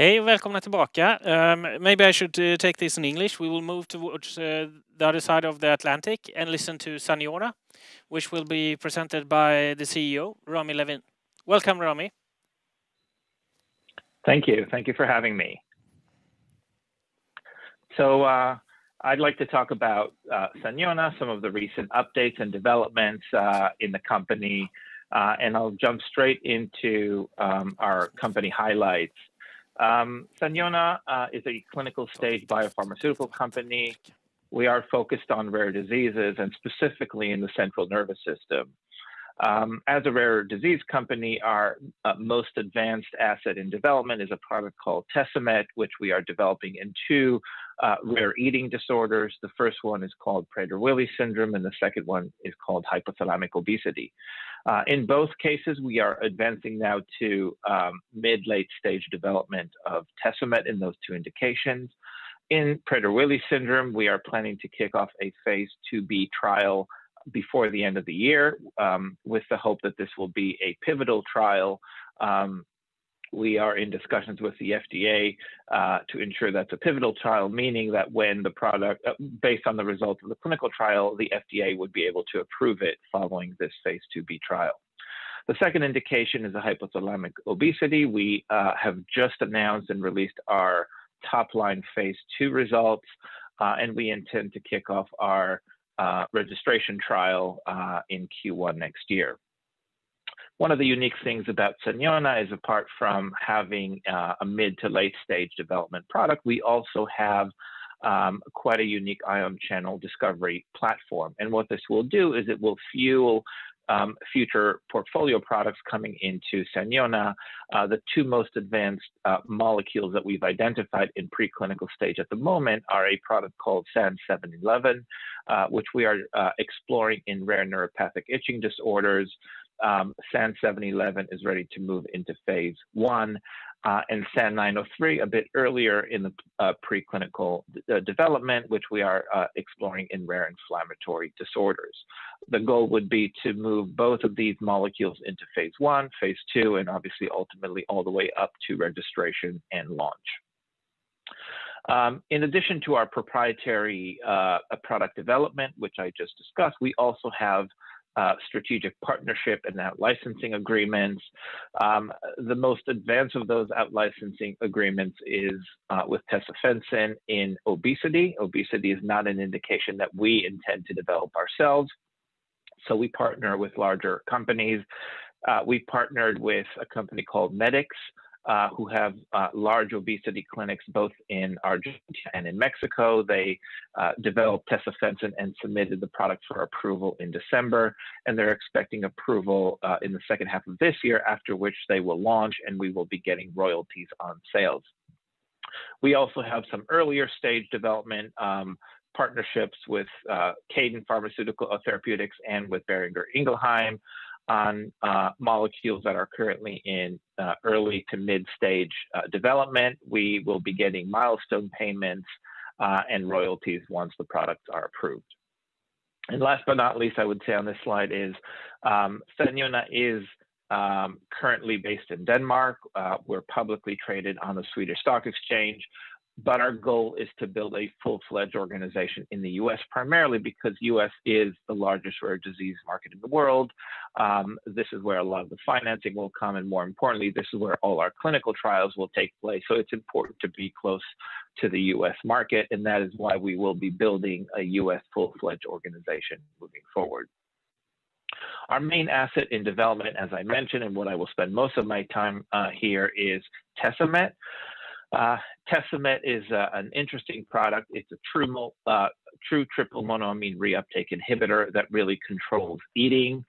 Hej och välkomna tillbaka. Maybe I should take this in English. We will move towards the other side of the Atlantic and listen to Saniona, which will be presented by the CEO, Rami Levin. Welcome, Rami. Thank you. Thank you for having me. So I'd like to talk about Saniona, some of the recent updates and developments in the company, and I'll jump straight into our company highlights. Saniona is a clinical stage biopharmaceutical company. We are focused on rare diseases and specifically in the central nervous system. As a rare disease company, our most advanced asset in development is a product called Tesamet, which we are developing in two rare eating disorders. The first one is called Prader-Willi syndrome, and the second one is called hypothalamic obesity. In both cases, we are advancing now to mid-late stage development of Tesamet in those two indications. In Prader-Willi syndrome, we are planning to kick off a phase 2b trial before the end of the year, with the hope that this will be a pivotal trial. We are in discussions with the FDA to ensure that's a pivotal trial, meaning that when the product, based on the results of the clinical trial, the FDA would be able to approve it following this phase 2b trial. The second indication is a hypothalamic obesity. We have just announced and released our top-line phase 2 results, and we intend to kick off our registration trial in Q1 next year. One of the unique things about Saniona is, apart from having a mid to late stage development product, we also have quite a unique ion channel discovery platform. And what this will do is it will fuel future portfolio products coming into Saniona. The two most advanced molecules that we've identified in preclinical stage at the moment are a product called SAN711, which we are exploring in rare neuropathic itching disorders. SAN711 is ready to move into phase 1, and SAN903 a bit earlier in the preclinical development, which we are exploring in rare inflammatory disorders. The goal would be to move both of these molecules into phase 1, phase 2, and obviously ultimately all the way up to registration and launch. In addition to our proprietary product development, which I just discussed, we also have strategic partnership and out-licensing agreements. The most advanced of those out-licensing agreements is with tesofensine in obesity. Obesity is not an indication that we intend to develop ourselves, so we partner with larger companies. We partnered with a company called Medix, who have large obesity clinics both in Argentina and in Mexico. They developed tesofensine and submitted the product for approval in December, and they're expecting approval in the second half of this year, after which they will launch and we will be getting royalties on sales. We also have some earlier stage development partnerships with Cadence Pharmaceutical Therapeutics and with Boehringer Ingelheim on molecules that are currently in early to mid-stage development. We will be getting milestone payments and royalties once the products are approved. And last but not least, I would say on this slide is Saniona is currently based in Denmark. We're publicly traded on the Swedish Stock Exchange, but our goal is to build a full-fledged organization in the US, primarily because US is the largest rare disease market in the world. This is where a lot of the financing will come, and more importantly, this is where all our clinical trials will take place. So it's important to be close to the US market, and that is why we will be building a US full-fledged organization moving forward. Our main asset in development, as I mentioned, and what I will spend most of my time here, is Tesamet. Tesamet is an interesting product. It's a true triple monoamine reuptake inhibitor that really controls eating.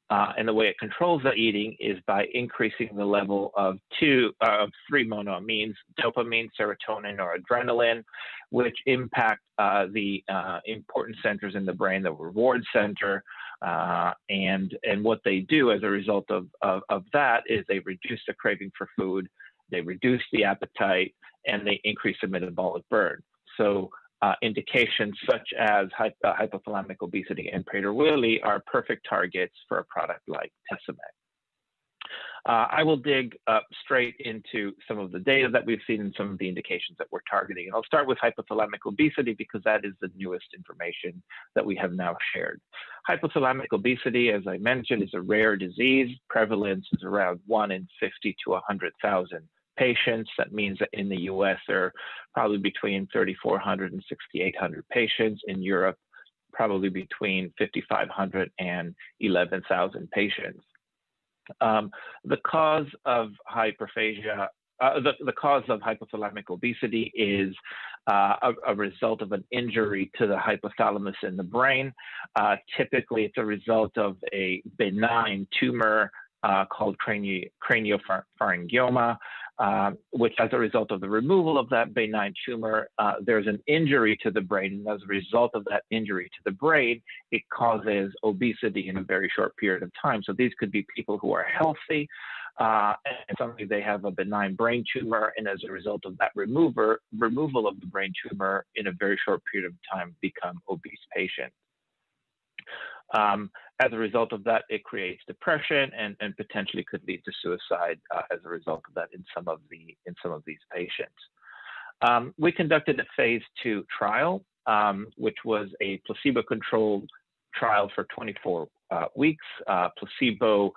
And the way it controls the eating is by increasing the level of three monoamines: dopamine, serotonin, or adrenaline, which impact the important centers in the brain, the reward center. And what they do as a result of that is they reduce the craving for food, they reduce the appetite, and they increase the metabolic burn. So indications such as hypothalamic obesity and Prader-Willi are perfect targets for a product like Tesamet. I will dig straight into some of the data that we've seen and some of the indications that we're targeting. And I'll start with hypothalamic obesity because that is the newest information that we have now shared. Hypothalamic obesity, as I mentioned, is a rare disease. Prevalence is around 1 in 50 to 100,000 patients. That means that in the US, there are probably between 3,400 and 6,800 patients. In Europe, probably between 5,500 and 11,000 patients. The cause of hyperphagia, the cause of hypothalamic obesity is a result of an injury to the hypothalamus in the brain. Typically, it's a result of a benign tumor called craniopharyngioma, which as a result of the removal of that benign tumor, there's an injury to the brain. And as a result of that injury to the brain, it causes obesity in a very short period of time. So these could be people who are healthy, and suddenly they have a benign brain tumor. And as a result of that removal of the brain tumor in a very short period of time, become obese patients. As a result of that, it creates depression and potentially could lead to suicide as a result of that in some of these patients. We conducted a phase 2 trial, which was a placebo-controlled trial for 24 weeks, placebo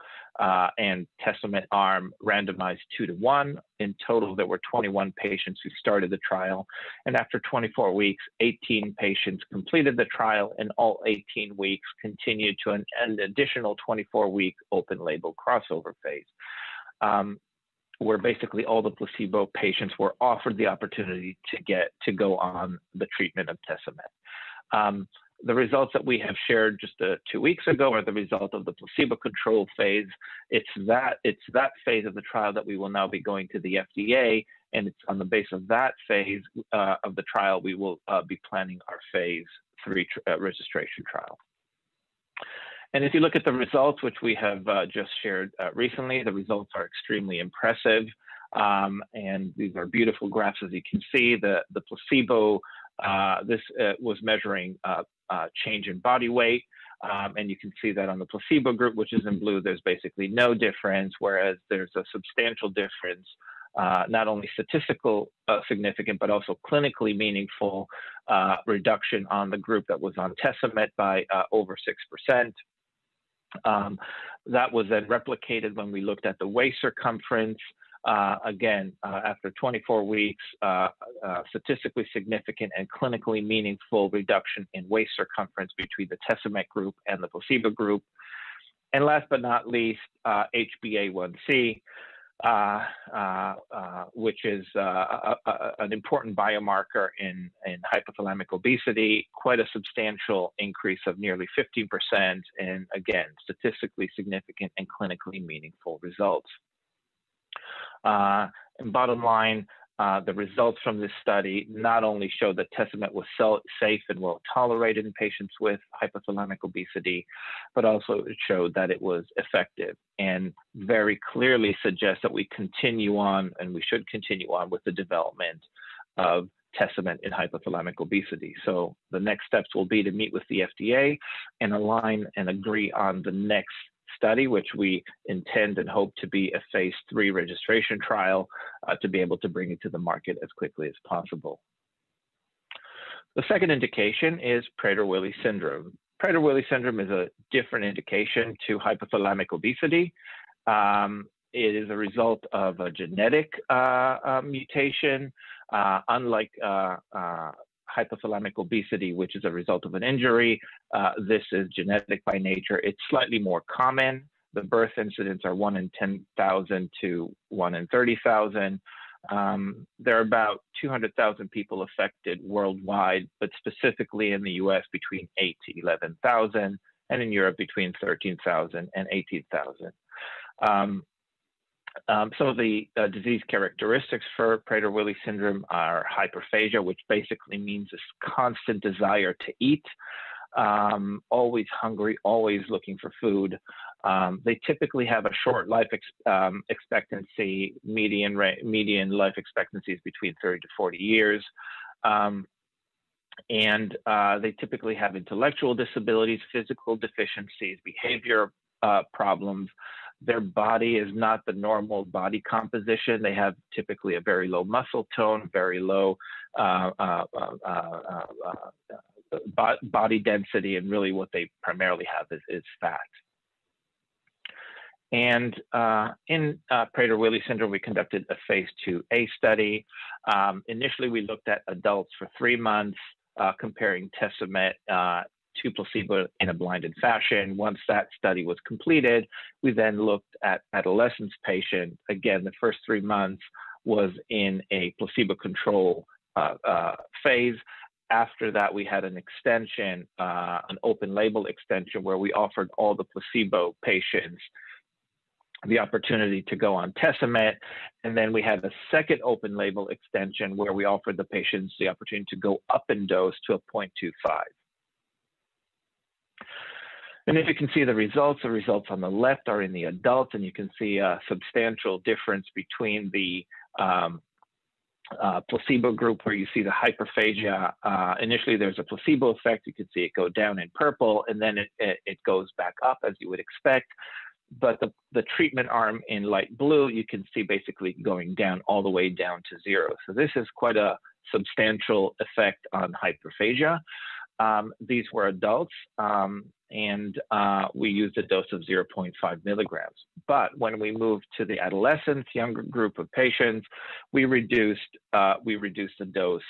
and Testament arm randomized 2-to-1. In total, there were 21 patients who started the trial. And after 24 weeks, 18 patients completed the trial, and all 18 weeks continued to an additional 24-week open label crossover phase, where basically all the placebo patients were offered the opportunity to go on the treatment of Testament. The results that we have shared just 2 weeks ago are the result of the placebo-controlled phase. It's that phase of the trial that we will now be going to the FDA, and it's on the basis of that phase of the trial we will be planning our phase 3 registration trial. And if you look at the results, which we have just shared recently, the results are extremely impressive. And these are beautiful graphs, as you can see. The placebo, this was measuring change in body weight. And you can see that on the placebo group, which is in blue, there's basically no difference, whereas there's a substantial difference, not only statistical significant, but also clinically meaningful reduction on the group that was on Testament by over 6%. That was then replicated when we looked at the waist circumference. Again, after 24 weeks, statistically significant and clinically meaningful reduction in waist circumference between the Testament group and the placebo group. And last but not least, HbA1c, which is an important biomarker in hypothalamic obesity, quite a substantial increase of nearly 15%, and again, statistically significant and clinically meaningful results. And bottom line, the results from this study not only showed that Testament was safe and well tolerated in patients with hypothalamic obesity, but also it showed that it was effective and very clearly suggests that we continue on, and we should continue on with the development of Testament in hypothalamic obesity. So the next steps will be to meet with the FDA and align and agree on the next study, which we intend and hope to be a phase 3 registration trial to be able to bring it to the market as quickly as possible. The second indication is Prader-Willi syndrome. Prader-Willi syndrome is a different indication to hypothalamic obesity. It is a result of a genetic mutation, unlike hypothalamic obesity, which is a result of an injury. This is genetic by nature. It's slightly more common. The birth incidents are 1 in 10,000 to 1 in 30,000. There are about 200,000 people affected worldwide, but specifically in the US between 8 to 11,000, and in Europe between 13,000 and 18,000. Some of the disease characteristics for Prader-Willi syndrome are hyperphagia, which basically means this constant desire to eat, always hungry, always looking for food. They typically have a short life expectancy. Median life expectancy is between 30 to 40 years. And they typically have intellectual disabilities, physical deficiencies, behavior problems. Their body is not the normal body composition. They have typically a very low muscle tone, very low body density, and really what they primarily have is fat. And in Prader-Willi syndrome, we conducted a phase 2A study. Initially, we looked at adults for 3 months, comparing Tesomet to placebo in a blinded fashion. Once that study was completed, we then looked at adolescent patients. Again, the first 3 months was in a placebo control phase. After that, we had an extension, an open label extension, where we offered all the placebo patients the opportunity to go on Tesomet. And then we had a second open label extension where we offered the patients the opportunity to go up in dose to a 0.25. And if you can see the results on the left are in the adults, and you can see a substantial difference between the placebo group, where you see the hyperphagia. Initially, there's a placebo effect. You can see it go down in purple, and then it goes back up, as you would expect. But the treatment arm in light blue, you can see basically going down all the way down to 0. So this is quite a substantial effect on hyperphagia. These were adults, and we used a dose of 0.5 milligrams. But when we moved to the adolescents, younger group of patients, we reduced the dose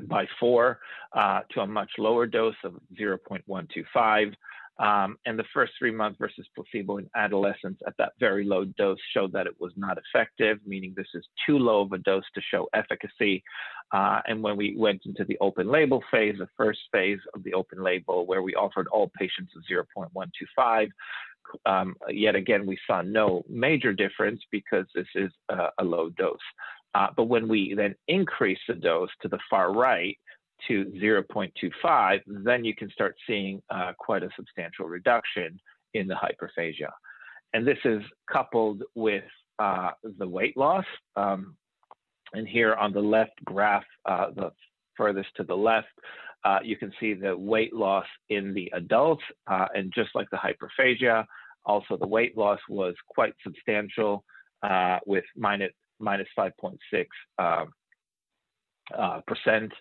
by 4 to a much lower dose of 0.125. And the first 3 months versus placebo in adolescents at that very low dose showed that it was not effective, meaning this is too low of a dose to show efficacy. And when we went into the open label phase, the first phase of the open label, where we offered all patients of 0.125, yet again, we saw no major difference because this is a low dose. But when we then increase the dose to the far right, to 0.25, then you can start seeing quite a substantial reduction in the hyperphagia. And this is coupled with the weight loss. And here on the left graph, the furthest to the left, you can see the weight loss in the adults. And just like the hyperphagia, also the weight loss was quite substantial, with minus 5.6%.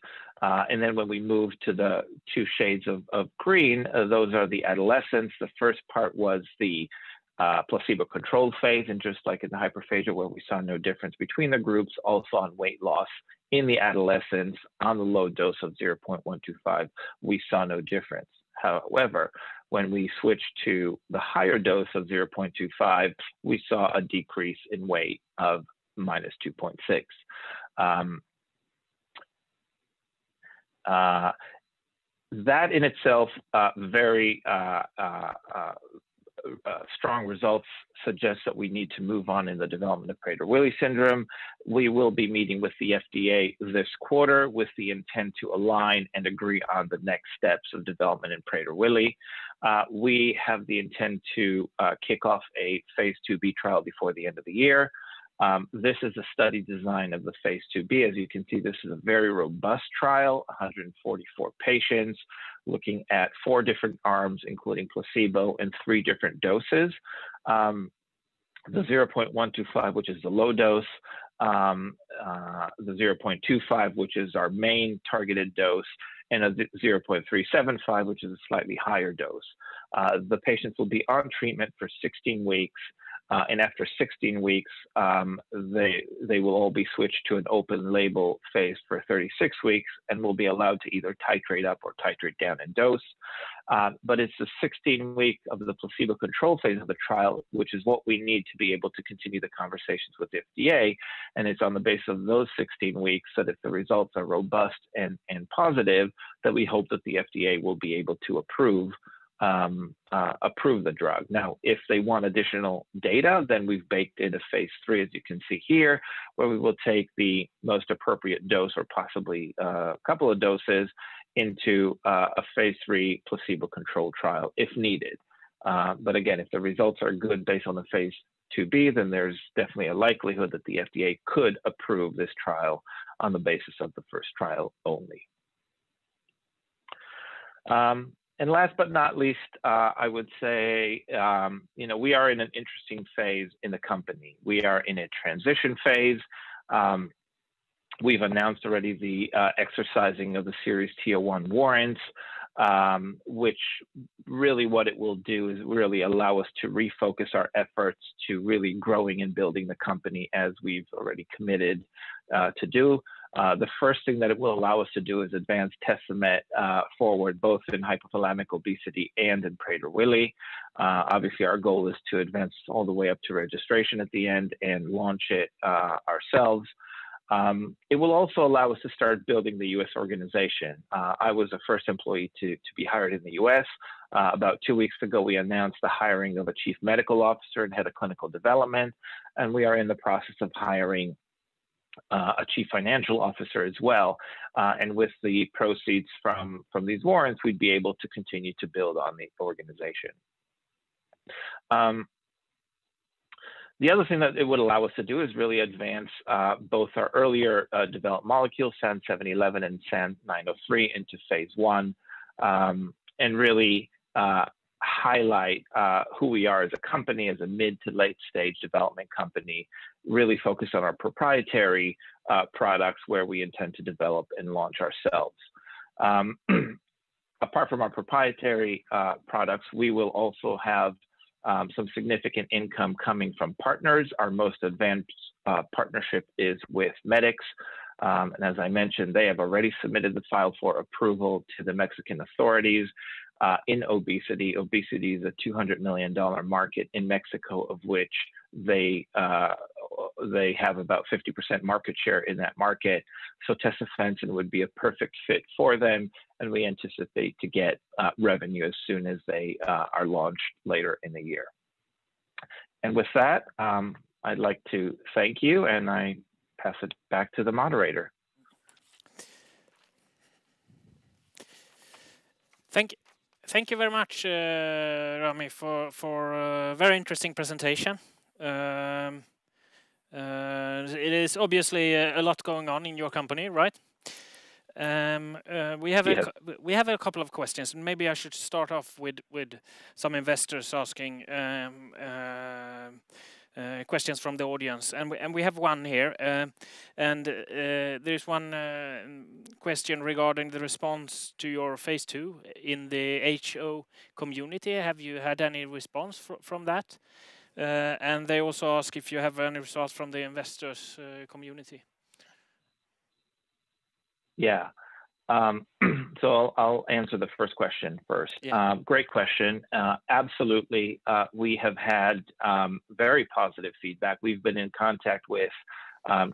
And then when we move to the 2 shades of green, those are the adolescents. The first part was the placebo-controlled phase, and just like in the hyperphagia, where we saw no difference between the groups, also on weight loss in the adolescents on the low dose of 0.125, we saw no difference. However, when we switched to the higher dose of 0.25, we saw a decrease in weight of minus 2.6. That in itself, very strong results suggest that we need to move on in the development of Prader-Willi syndrome. We will be meeting with the FDA this quarter with the intent to align and agree on the next steps of development in Prader-Willi. We have the intent to kick off a phase 2B trial before the end of the year. This is a study design of the phase 2B. As you can see, this is a very robust trial, 144 patients, looking at 4 different arms, including placebo, and 3 different doses. The 0.125, which is the low dose, the 0.25, which is our main targeted dose, and a 0.375, which is a slightly higher dose. The patients will be on treatment for 16 weeks. And after 16 weeks, they will all be switched to an open label phase for 36 weeks and will be allowed to either titrate up or titrate down in dose. But it's the 16-week of the placebo control phase of the trial, which is what we need to be able to continue the conversations with the FDA. And it's on the basis of those 16 weeks that if the results are robust and positive, that we hope that the FDA will be able to approve the drug. Now, if they want additional data, then we've baked in a phase 3, as you can see here, where we will take the most appropriate dose or possibly a couple of doses into a phase 3 placebo-controlled trial if needed. But again, if the results are good based on the phase 2B, then there's definitely a likelihood that the FDA could approve this trial on the basis of the first trial only. And last but not least, I would say, we are in an interesting phase in the company. We are in a transition phase. We've announced already the exercising of the Series TO1 warrants, which really what it will do is really allow us to refocus our efforts to really growing and building the company as we've already committed to do. The first thing that it will allow us to do is advance Tesomet forward, both in hypothalamic obesity and in Prader-Willi. Obviously, our goal is to advance all the way up to registration at the end and launch it ourselves. It will also allow us to start building the U.S. organization. I was the first employee to be hired in the U.S. About 2 weeks ago, we announced the hiring of a chief medical officer and head of clinical development, and we are in the process of hiring a chief financial officer as well. And with the proceeds from these warrants, we'd be able to continue to build on the organization. The other thing that it would allow us to do is really advance both our earlier developed molecules, SAN711 and SAN903, into phase 1, and really highlight who we are as a company, as a mid to late stage development company, really focus on our proprietary products where we intend to develop and launch ourselves. Apart from our proprietary products, we will also have some significant income coming from partners. Our most advanced partnership is with Medics. And as I mentioned, they have already submitted the file for approval to the Mexican authorities in obesity. Obesity is a $200 million market in Mexico, of which they have about 50% market share in that market. So tesofensine would be a perfect fit for them, and we anticipate to get revenue as soon as they are launched later in the year. And with that, I'd like to thank you, and I pass it back to the moderator. Thank you very much, Rami, for a very interesting presentation. It is obviously a lot going on in your company, right? We have a couple of questions, and maybe I should start off with some investors asking questions from the audience, and we have one here, and there's one question regarding the response to your phase 2 in the HO community. Have you had any response from that? And they also ask if you have any results from the investors community. Yeah. So I'll answer the first question first. Yeah. Great question. Absolutely. We have had very positive feedback. We've been in contact with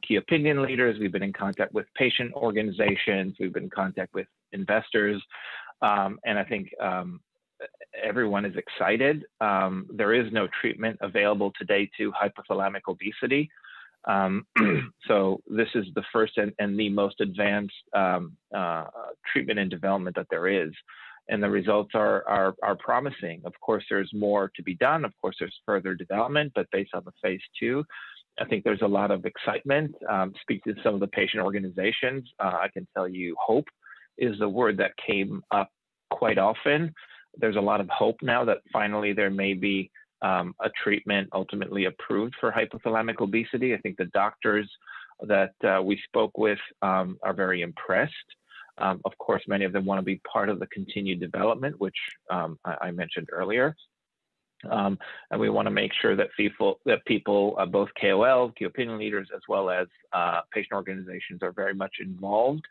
key opinion leaders. We've been in contact with patient organizations. We've been in contact with investors. And I think everyone is excited. There is no treatment available today to hypothalamic obesity. So this is the first and the most advanced treatment and development that there is, and the results are promising. Of course, there's more to be done. Of course, there's further development, but based on the phase 2, I think there's a lot of excitement. Speak to some of the patient organizations. I can tell you, hope is the word that came up quite often. There's a lot of hope now that finally there may be a treatment ultimately approved for hypothalamic obesity. I think the doctors that we spoke with are very impressed. Of course, many of them want to be part of the continued development, which I mentioned earlier. And we want to make sure that people, both KOL, key opinion leaders, as well as patient organizations, are very much involved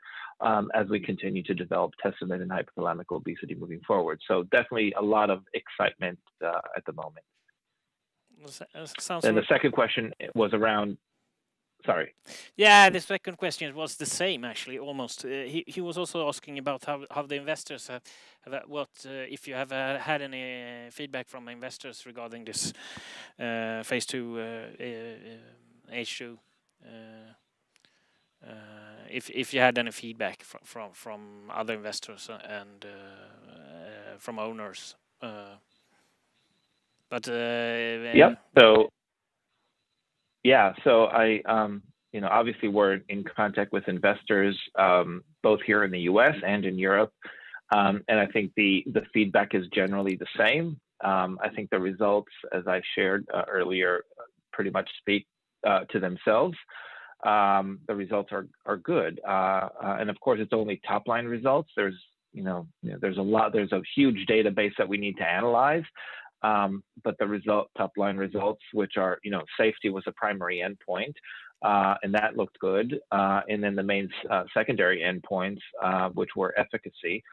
as we continue to develop Tesomet and hypothalamic obesity moving forward. So definitely a lot of excitement at the moment. And the second question was around, sorry. Yeah, the second question was the same, actually, almost. He was also asking about how the investors have if you have had any feedback from investors regarding this phase 2 H2. If you had any feedback from other investors and from owners. But yep. So I obviously we're in contact with investors both here in the U.S. and in Europe. And I think the feedback is generally the same. I think the results, as I shared earlier, pretty much speak to themselves. The results are good, and of course, it's only top line results. There's there's a huge database that we need to analyze. But the top line results, which are safety was a primary endpoint, and that looked good. And then the main secondary endpoints, which were efficacy,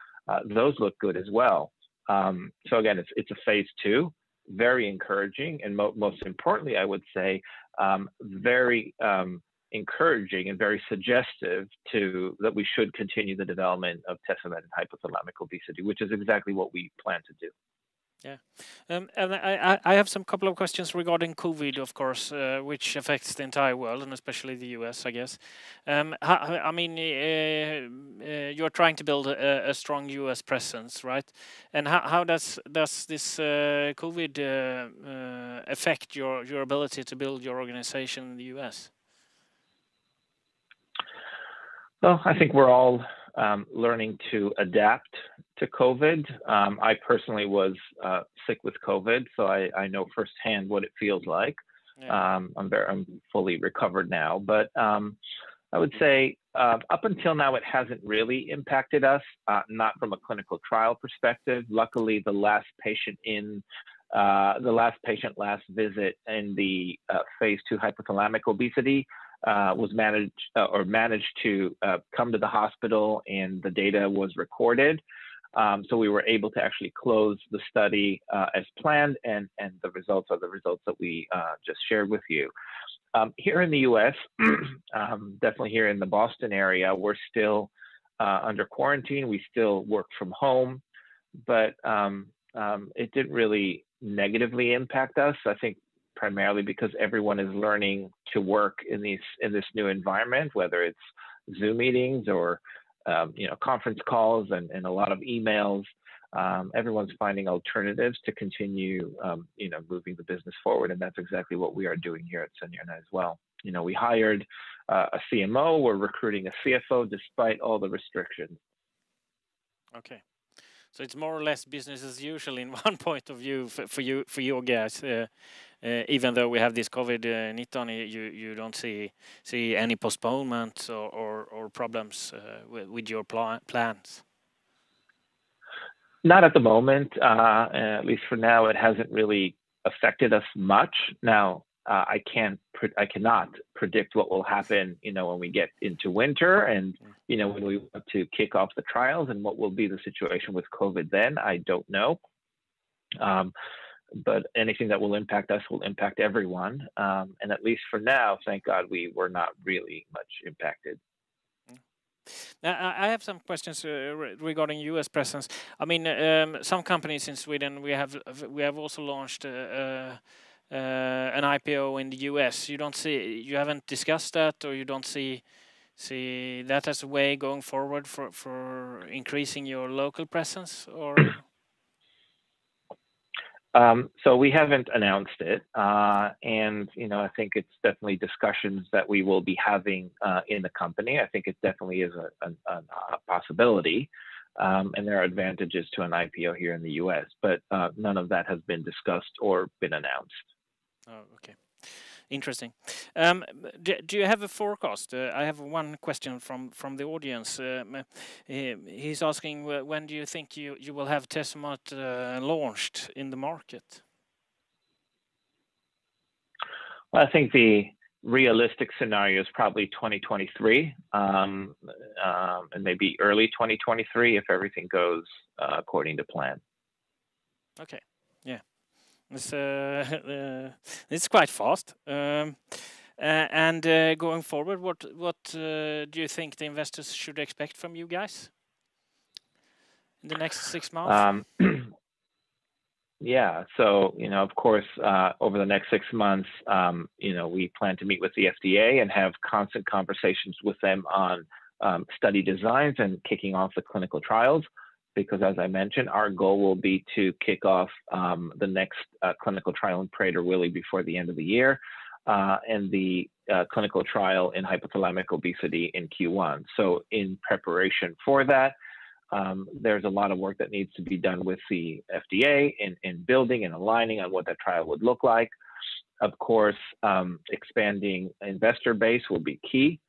those look good as well. So again, it's a phase 2, very encouraging, and most importantly, I would say, very encouraging and very suggestive that we should continue the development of Tesomet in hypothalamic obesity, which is exactly what we plan to do. Yeah, and I have some couple of questions regarding COVID, of course, which affects the entire world and especially the US, I guess. I mean, you're trying to build a strong US presence, right? And how does this COVID affect your ability to build your organization in the US? Well, I think we're all learning to adapt to COVID. I personally was sick with COVID, so I know firsthand what it feels like. Yeah. I'm fully recovered now, but I would say up until now it hasn't really impacted us, not from a clinical trial perspective. Luckily, the last patient last visit in the phase 2 hypothalamic obesity was managed to come to the hospital, and the data was recorded. So we were able to actually close the study as planned, and the results are the results that we just shared with you. Here in the U.S., definitely here in the Boston area, we're still under quarantine. We still work from home, but it didn't really negatively impact us. I think primarily because everyone is learning to work in this new environment, whether it's Zoom meetings or conference calls and a lot of emails. Everyone's finding alternatives to continue moving the business forward, and that's exactly what we are doing here at Saniona as well. We hired a CMO. We're recruiting a CFO despite all the restrictions. Okay. So it's more or less business as usual in one point of view for you guys. Even though we have this COVID-19, you don't see any postponements or problems with your plans? Not at the moment. At least for now, it hasn't really affected us much. Now, I cannot predict what will happen, when we get into winter and, when we want to kick off the trials, and what will be the situation with COVID then, I don't know. But anything that will impact us will impact everyone. And at least for now, thank God, we were not really much impacted. Now, I have some questions regarding U.S. presence. I mean, some companies in Sweden, we have also launched an IPO in the U.S. You haven't discussed that, or you don't see that as a way going forward for increasing your local presence, or? So we haven't announced it, and I think it's definitely discussions that we will be having in the company. I think it definitely is a possibility, and there are advantages to an IPO here in the U.S., but none of that has been discussed or been announced. Oh, okay. Interesting. Do you have a forecast? I have one question from the audience. He's asking, when do you think you will have Tesomet launched in the market? Well, I think the realistic scenario is probably 2023, and maybe early 2023 if everything goes according to plan. Okay. Yeah. It's quite fast. And going forward, what do you think the investors should expect from you guys in the next 6 months? Yeah, so of course, over the next 6 months, we plan to meet with the FDA and have constant conversations with them on study designs and kicking off the clinical trials. Because, as I mentioned, our goal will be to kick off the next clinical trial in Prader-Willi before the end of the year, and the clinical trial in hypothalamic obesity in Q1. So in preparation for that, there's a lot of work that needs to be done with the FDA in building and aligning on what that trial would look like. Of course, expanding investor base will be key,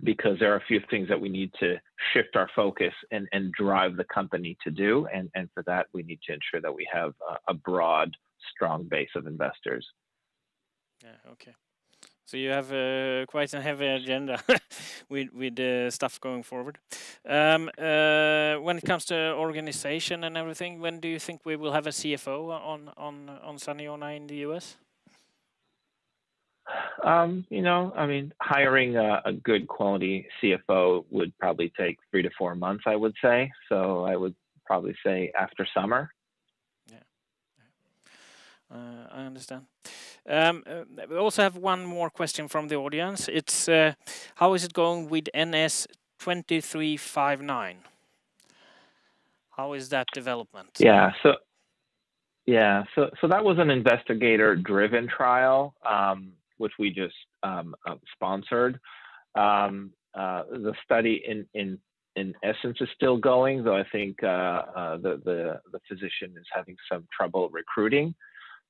because there are a few things that we need to shift our focus and drive the company to do. And for that, we need to ensure that we have a broad, strong base of investors. Yeah, okay. So you have quite a heavy agenda with stuff going forward. When it comes to organization and everything, when do you think we will have a CFO on Saniona in the US? You know, I mean, hiring a good quality CFO would probably take 3 to 4 months, I would say. So I would probably say after summer. Yeah, I understand. We also have one more question from the audience. It's how is it going with NS 2359? How is that development? Yeah, so that was an investigator-driven trial, which we just sponsored. The study in essence is still going, though I think the physician is having some trouble recruiting.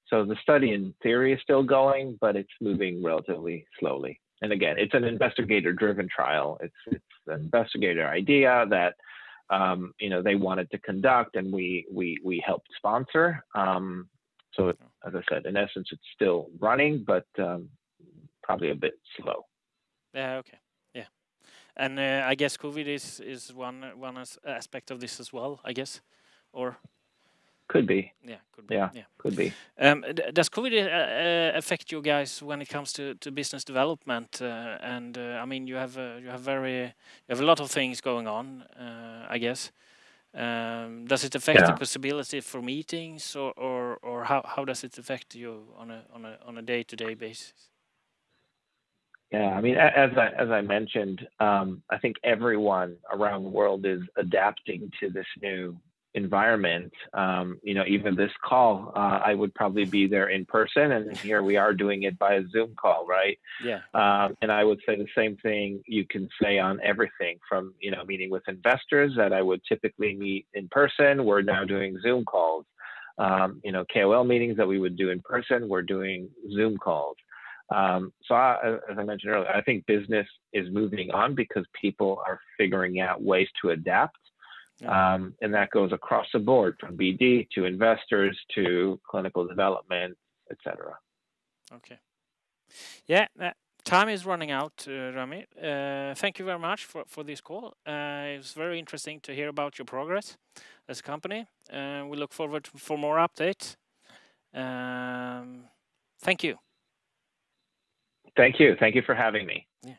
So the study in theory is still going, but it's moving relatively slowly. And again, it's an investigator-driven trial. It's an investigator idea that you know, they wanted to conduct, and we helped sponsor. So as I said, in essence, it's still running, but probably a bit slow. Yeah. Okay. Yeah. And I guess COVID is one aspect of this as well, I guess, or could be. Yeah, could be. Yeah, could be. Does COVID affect you guys when it comes to business development? And I mean, you have a lot of things going on, I guess. Does it affect the possibility for meetings, or how does it affect you on a day-to-day basis? Yeah, I mean, as I mentioned, I think everyone around the world is adapting to this new environment. You know, even this call, I would probably be there in person, and here we are doing it by a Zoom call, right? Yeah. And I would say the same thing you can say on everything from, you know, meeting with investors that I would typically meet in person. We're now doing Zoom calls. You know, KOL meetings that we would do in person, we're doing Zoom calls. So as I mentioned earlier, I think business is moving on because people are figuring out ways to adapt. And that goes across the board, from BD to investors to clinical development, etc. Okay. Yeah, time is running out, Rami. Thank you very much for this call. It was very interesting to hear about your progress as a company. We look forward for more updates. Thank you. Thank you. Thank you for having me. Yeah.